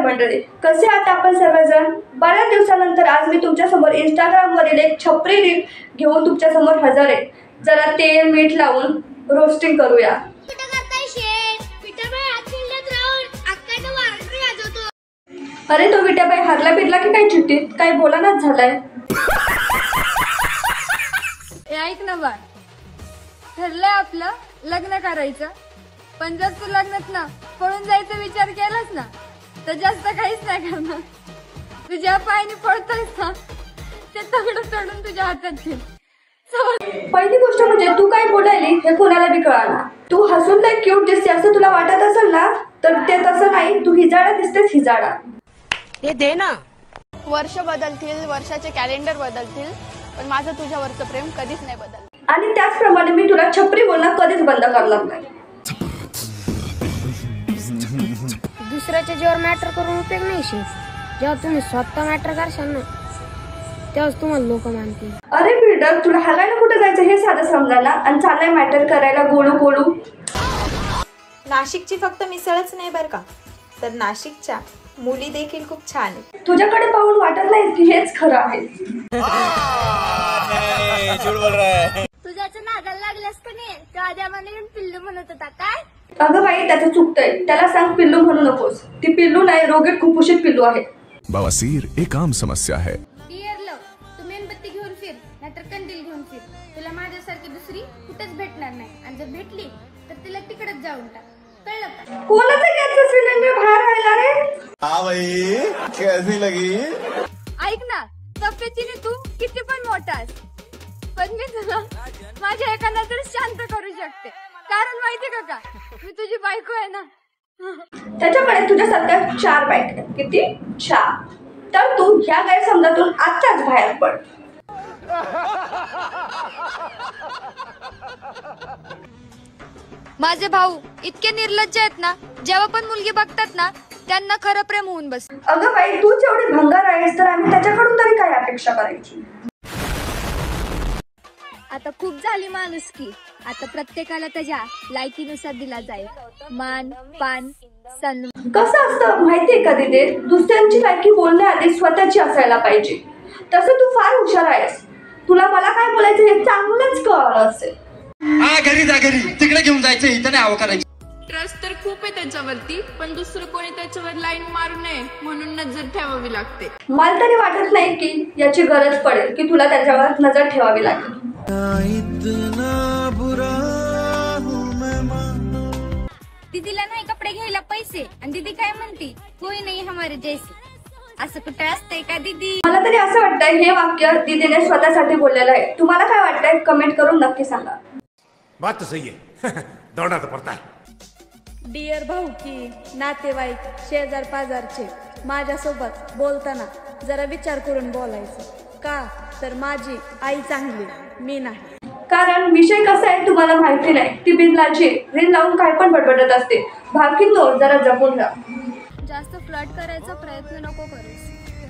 मंडळी, कसे आहात आपण सर्वजण? बऱ्याच दिवसानंतर आज मी तुमच्या समोर इंस्टाग्रामवरील एक छपरी रील घेऊन तुमच्या समोर हजर आहे. जरा तेल मीठ लावून रोस्टिंग करूया. अरे तो विट्याबाई हारला बिरला की काय चिठ्ठीत? काय बोलानाच झालाय. ऐक ना बाळ, ठरलंय आपलं लग्न करायचं, पण जर तू लग्नात ना पळून जायचा विचार केलास ना तर जास्त काहीच नाही करणार. तुझ्या पायाने पळतोयस ना ते दगड तोडून तुझ्या हातात ठेव. पहिली गोष्ट म्हणजे तू काय बोलायली हे कोणाला बी कळणार. तू हसून लय क्यूट दिसते असं तुला वाटत असेल ना, तर ते तसं नाही. तू हिजाडा दिसतेस, हिजाडा. हे दे ना. वर्ष बदलतील, वर्षाचे कॅलेंडर बदलतील, पण माझं तुझ्यावरचं प्रेम कधीच नाही बदललं. आणि त्याचप्रमाणे मी तुला छपरी बोलणं कधीच बंद करणार नाही. दुसऱ्याच्या जीवावर मॅटर करून उपयोग नाही शे. जेव्हा तुम्ही स्वतः मॅटर करशाल ना तेव्हाच तुम्हाला लोक मानतील. अरे बिल्डर, तुला हागायला कुठे जायचं हे साधं समजायला आणि चाललाय मॅटर करायला गोळू गोळू. नाशिकची फक्त मिसळच नाही बरं का, तर नाशिकच्या मुली देखील खूप छान आहेत. तुझ्याकडे पाहून वाटत नाही की हेच खरं आहे. तुझ्याच्या नादाला लागल्यास का नाही तेव्हा आधी आम्हाला पिल्लू म्हणत होता काय? अगं बाई, त्याचं चुकतंय. त्याला सांग पिल्लू म्हणू नकोस. ती पिल्लू नाही, रोगीट कुपोषित पिल्लू आहे. बवासीर एक आम समस्या है. डिअर लव, तू मेणबत्ती घेऊन फिर नाहीतर कंदील घेऊन फिर. तुला माझ्यासारखी दुसरी कुठेच भेटणार नाही, आणि जर भेटली तर तिला तिकडेच जाऊन टाक. कळलं का? कोणाचं गॅसचं सिलेंडर बाहेर राहिला रे? हाँ भाई, कैसी लगी? ऐक ना, तब्येतीने तू किती पण मोठास, पण मी तुला माझ्या एका नजरेत शांत करू शकते. कारण माहिती का मी तुझी बायको आहे ना. त्याच्याकडे तुझ्यासारख्या 4 बाईक आहेत. किती? 4. तर तू ह्या गैरसमजातून आत्ताच बाहेर पड. माझे भाऊ इतके निर्लज्ज आहेत ना, जेव्हा पण मुलगी बघतात ना त्यांना खरं प्रेम होऊन बस. अगं बाई, तूच एवढी भंगार आहेस तर आम्ही त्याच्याकडून तरी काय अपेक्षा करायची? आता खूप झाली माणुसकी. आता प्रत्येकाला त्याच्या लायकीनुसार दिला जाईल मान पान सन्मान. कसं असतं माहितीये का दिदे, दुसऱ्यांची लायकी बोलण्याआधी स्वतःची असायला पाहिजे. तसं तू फार हुशार आहेस. तुला मला काय बोलायचं हे चांगलंच कळलं असेल. हा, घरी जा, घरी. तिकडे घेऊन जायचं, इथं नाही हवं करायचं. ट्रस्ट तर खूप आहे त्याच्यावरती, पण दुसरं कोणी त्याच्यावर लाईन मारू नये म्हणून नजर ठेवावी लागते. मला तरी वाटत नाही की याची गरज पडेल की तुला त्याच्यावर नजर ठेवावी लागेल. दीदीला नाही कपडे घ्यायला पैसे आणि दीदी काय म्हणते, कोई नाही हमारे जैसे. असं कुठं असतंय का दीदी? मला तरी असं वाटतंय हे वाक्य दीदीने स्वतःसाठी बोललेलं आहे. तुम्हाला काय वाटतंय कमेंट करून नक्की सांगा. बात तो सही है. दौड़ना तो पड़ता है. डिअर भाऊकी, नातेवाईक, शेजार पाजारचे माझ्यासोबत बोलताना जरा विचार करून बोलायचं. का तर माझी आई चांगली, मी नाही. कारण विषय कसा आहे तुम्हाला माहिती नाही. ती बिनलाची रील लावून काय पण बडबडत असते. भावकींनो, जरा जपून राहा. जास्त फ्लर्ट करायचा प्रयत्न नको करूस,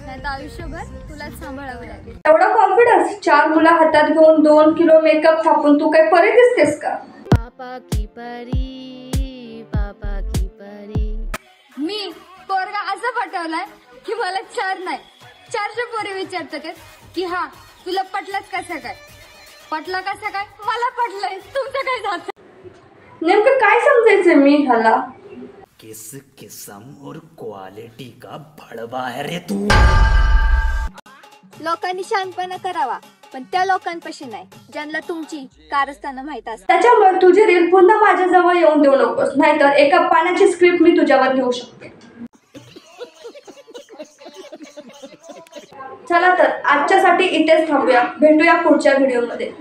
नाही तर आयुष्यभर तुलाच सांभाळावं लागेल. एवढा कॉन्फिडन्स? 4 मुलं हातात घेऊन 2 किलो मेकअप थापून तू काय परी दिसतेस का? पापा की परी, पापा की परी. मी पोरगा असं पटवलाय की मला 4 नाही 400 पोरी विचारतात की हा तुला पटलंच कसं काय, पटलं कसं काय, मला पटलंय, तुमचं काय जात. नेमकं काय समजायचं मी ह्याला? किस किस्म और क्वालिटी का भड़वा है रे तू. लोकांनी शांतपणा करावा, पण त्या लोकांपाशी नाही ज्यांना तुमची कारस्थानं माहित असतात. त्याच्यामुळे तुझी रील पुन्हा माझ्या जवळ येऊन देऊ नकोस, नाहीतर एका पाण्याची स्क्रिप्ट मी तुझ्यावर लिहू शकते. चला तर आजच्यासाठी इथेच थांबूया. भेटूया पुढच्या व्हिडिओमध्ये.